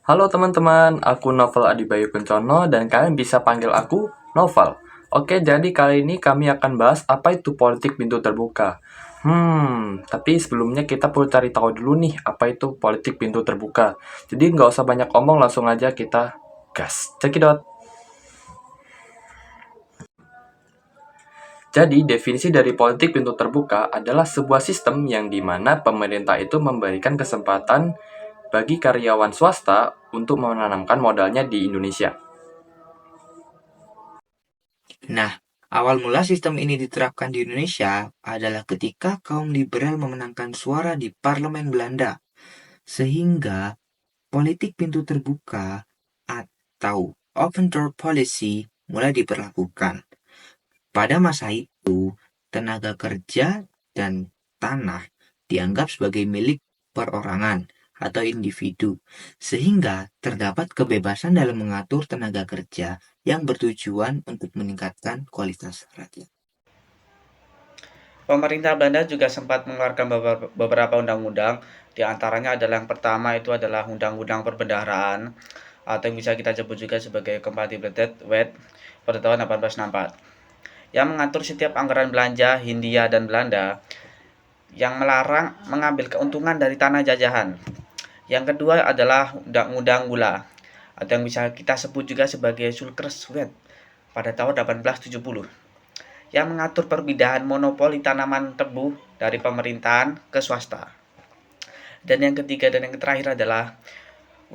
Halo teman-teman, aku Novel Adibayu Kencono dan kalian bisa panggil aku Novel. Oke, jadi kali ini kami akan bahas apa itu politik pintu terbuka. Tapi sebelumnya kita perlu cari tahu dulu nih apa itu politik pintu terbuka. Jadi nggak usah banyak omong, langsung aja kita gas. Cekidot. Jadi, definisi dari politik pintu terbuka adalah sebuah sistem yang dimana pemerintah itu memberikan kesempatan bagi karyawan swasta untuk menanamkan modalnya di Indonesia. Nah, awal mula sistem ini diterapkan di Indonesia adalah ketika kaum liberal memenangkan suara di parlemen Belanda, sehingga politik pintu terbuka atau open door policy mulai diberlakukan. Pada masa itu, tenaga kerja dan tanah dianggap sebagai milik perorangan atau individu, sehingga terdapat kebebasan dalam mengatur tenaga kerja yang bertujuan untuk meningkatkan kualitas rakyat. Pemerintah Belanda juga sempat mengeluarkan beberapa undang-undang, di antaranya adalah yang pertama itu adalah Undang-Undang Perbendaharaan atau yang bisa kita sebut juga sebagai Compatibility Wet pada tahun 1864 yang mengatur setiap anggaran belanja Hindia dan Belanda yang melarang mengambil keuntungan dari tanah jajahan. Yang kedua adalah Undang-Undang Gula atau yang bisa kita sebut juga sebagai Suikerswet pada tahun 1870 yang mengatur perpindahan monopoli tanaman tebu dari pemerintahan ke swasta. Dan yang ketiga dan yang terakhir adalah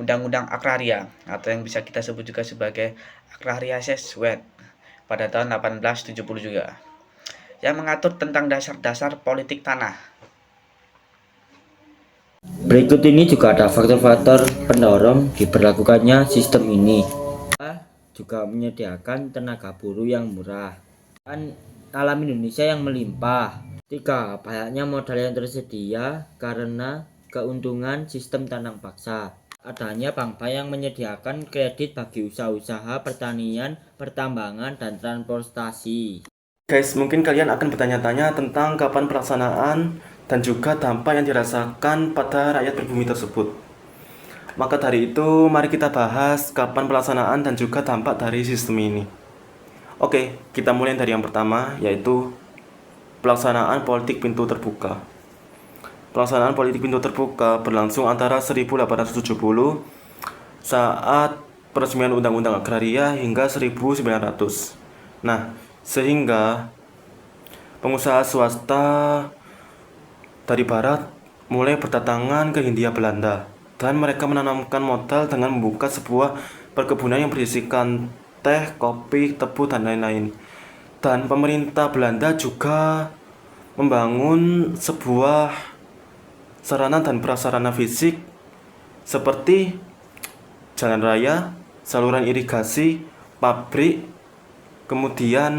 Undang-Undang Agraria atau yang bisa kita sebut juga sebagai Agraria Seswet pada tahun 1870 juga yang mengatur tentang dasar-dasar politik tanah. Berikut ini juga ada faktor-faktor pendorong diberlakukannya sistem ini. Juga menyediakan tenaga buruh yang murah dan alam Indonesia yang melimpah. 3. Banyaknya modal yang tersedia karena keuntungan sistem tanam paksa. Adanya bank-bank yang menyediakan kredit bagi usaha-usaha pertanian, pertambangan, dan transportasi. Guys, mungkin kalian akan bertanya-tanya tentang kapan pelaksanaan dan juga dampak yang dirasakan pada rakyat pribumi tersebut. Maka dari itu, mari kita bahas kapan pelaksanaan dan juga dampak dari sistem ini. Oke, kita mulai dari yang pertama, yaitu pelaksanaan politik pintu terbuka. Pelaksanaan politik pintu terbuka berlangsung antara 1870 saat peresmian Undang-Undang Agraria hingga 1900. Nah, sehingga pengusaha swasta dari barat mulai berdatangan ke Hindia Belanda dan mereka menanamkan modal dengan membuka sebuah perkebunan yang berisikan teh, kopi, tebu, dan lain-lain. Dan pemerintah Belanda juga membangun sebuah sarana dan prasarana fisik seperti jalan raya, saluran irigasi, pabrik, kemudian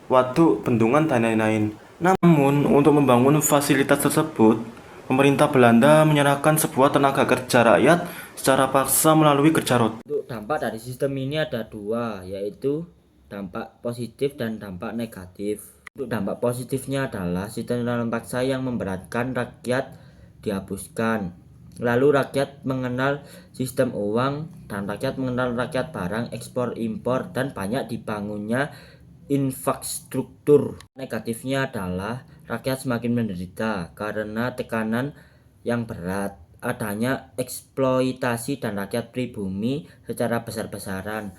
waduk, bendungan, dan lain-lain. Namun, untuk membangun fasilitas tersebut, pemerintah Belanda menyerahkan sebuah tenaga kerja rakyat secara paksa melalui kerja roti. Untuk dampak dari sistem ini ada dua, yaitu dampak positif dan dampak negatif. Untuk dampak positifnya adalah sistem tanam paksa yang memberatkan rakyat dihapuskan. Lalu rakyat mengenal sistem uang dan rakyat mengenal rakyat barang ekspor impor dan banyak dibangunnya infrastruktur. Negatifnya adalah rakyat semakin menderita karena tekanan yang berat, adanya eksploitasi dan rakyat pribumi secara besar-besaran.